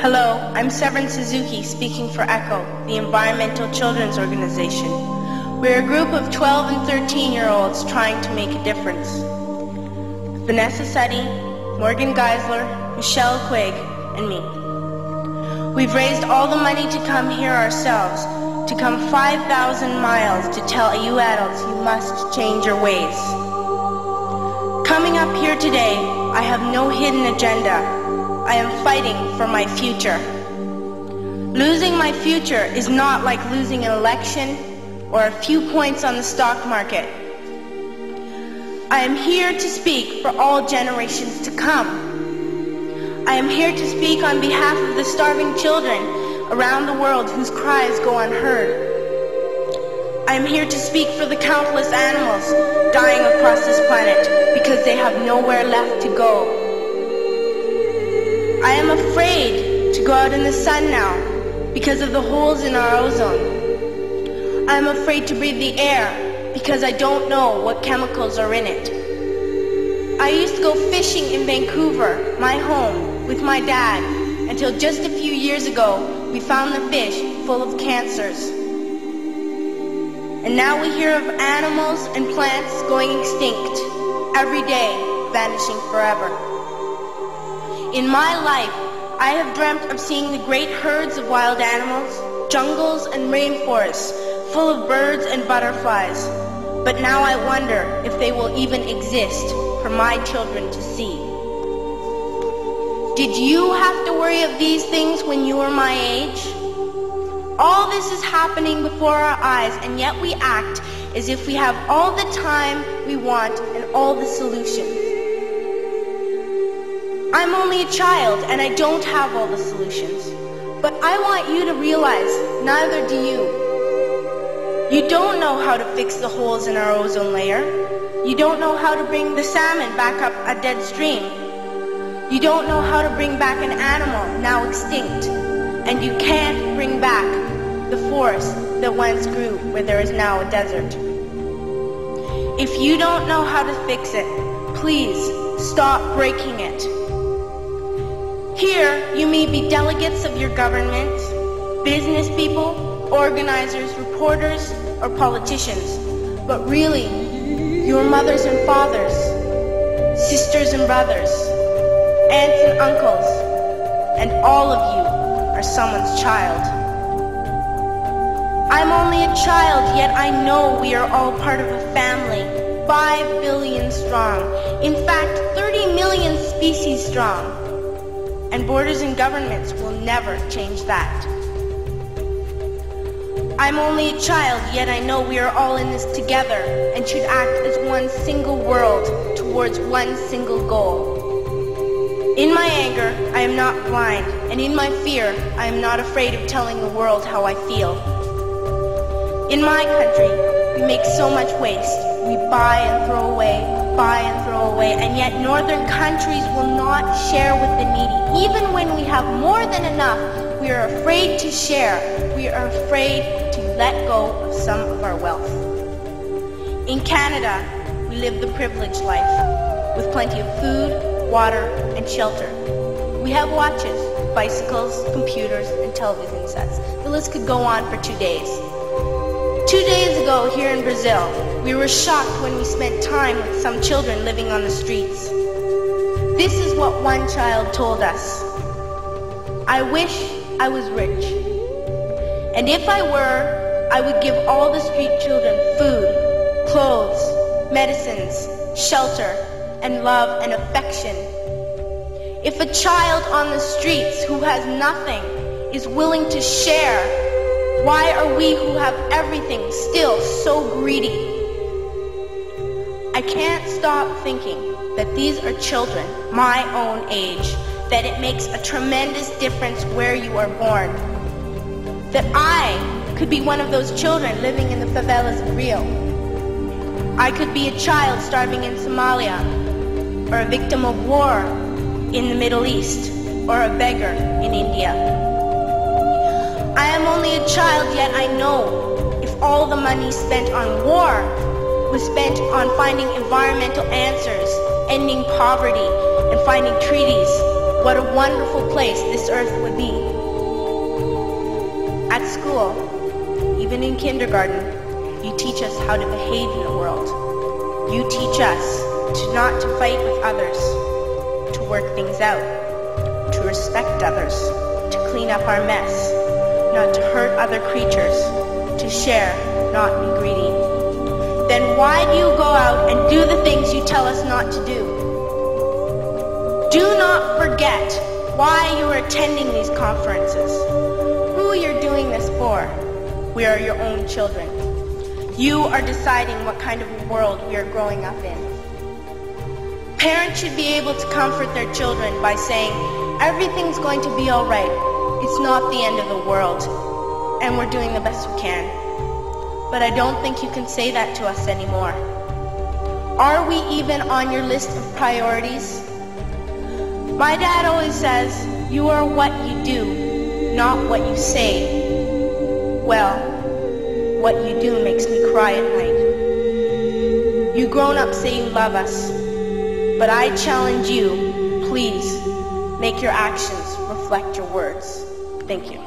Hello, I'm Severn Suzuki speaking for ECHO, the Environmental Children's Organization. We're a group of 12 and 13-year-olds trying to make a difference. Vanessa Seti, Morgan Geisler, Michelle Quigg, and me. We've raised all the money to come here ourselves, to come 5,000 miles to tell you adults you must change your ways. Coming up here today, I have no hidden agenda. I am fighting for my future. Losing my future is not like losing an election or a few points on the stock market. I am here to speak for all generations to come. I am here to speak on behalf of the starving children around the world whose cries go unheard. I am here to speak for the countless animals dying across this planet because they have nowhere left to go. I am afraid to go out in the sun now because of the holes in our ozone. I am afraid to breathe the air because I don't know what chemicals are in it. I used to go fishing in Vancouver, my home, with my dad, until just a few years ago we found the fish full of cancers. And now we hear of animals and plants going extinct, every day vanishing forever. In my life, I have dreamt of seeing the great herds of wild animals, jungles and rainforests full of birds and butterflies. But now I wonder if they will even exist for my children to see. Did you have to worry of these things when you were my age? All this is happening before our eyes, and yet we act as if we have all the time we want and all the solutions. I'm only a child and I don't have all the solutions. But I want you to realize, neither do you. You don't know how to fix the holes in our ozone layer. You don't know how to bring the salmon back up a dead stream. You don't know how to bring back an animal now extinct. And you can't bring back the forest that once grew where there is now a desert. If you don't know how to fix it, please stop breaking it. Here, you may be delegates of your government, business people, organizers, reporters, or politicians, but really, your mothers and fathers, sisters and brothers, aunts and uncles, and all of you are someone's child. I'm only a child, yet I know we are all part of a family, 5 billion strong, in fact 30 million species strong. And borders and governments will never change that. I'm only a child, yet I know we are all in this together and should act as one single world towards one single goal. In my anger, I am not blind, and in my fear, I am not afraid of telling the world how I feel. In my country, we make so much waste. We buy and throw away, and yet northern countries will not share with the needy. Even when we have more than enough, we are afraid to share. We are afraid to let go of some of our wealth. In Canada, we live the privileged life, with plenty of food, water, and shelter. We have watches, bicycles, computers, and television sets. The list could go on for 2 days. 2 days ago here in Brazil, we were shocked when we spent time with some children living on the streets. This is what one child told us. I wish I was rich. And if I were, I would give all the street children food, clothes, medicines, shelter, and love and affection. If a child on the streets who has nothing is willing to share, why are we who have everything still so greedy? I can't stop thinking that these are children my own age, that it makes a tremendous difference where you are born. That I could be one of those children living in the favelas of Rio. I could be a child starving in Somalia, or a victim of war in the Middle East, or a beggar in India. I am only a child, yet I know if all the money spent on war was spent on finding environmental answers, ending poverty, and finding treaties, what a wonderful place this earth would be. At school, even in kindergarten, you teach us how to behave in the world. You teach us not to fight with others, to work things out, to respect others, to clean up our mess, not to hurt other creatures, to share, not be greedy. Then why do you go out and do the things you tell us not to do? Do not forget why you are attending these conferences, who you're doing this for. We are your own children. You are deciding what kind of world we are growing up in. Parents should be able to comfort their children by saying, everything's going to be all right. It's not the end of the world, and we're doing the best we can. But I don't think you can say that to us anymore. Are we even on your list of priorities? My dad always says, you are what you do, not what you say. Well, what you do makes me cry at night. You grown-ups say you love us, but I challenge you, please, make your actions reflect your words. Thank you.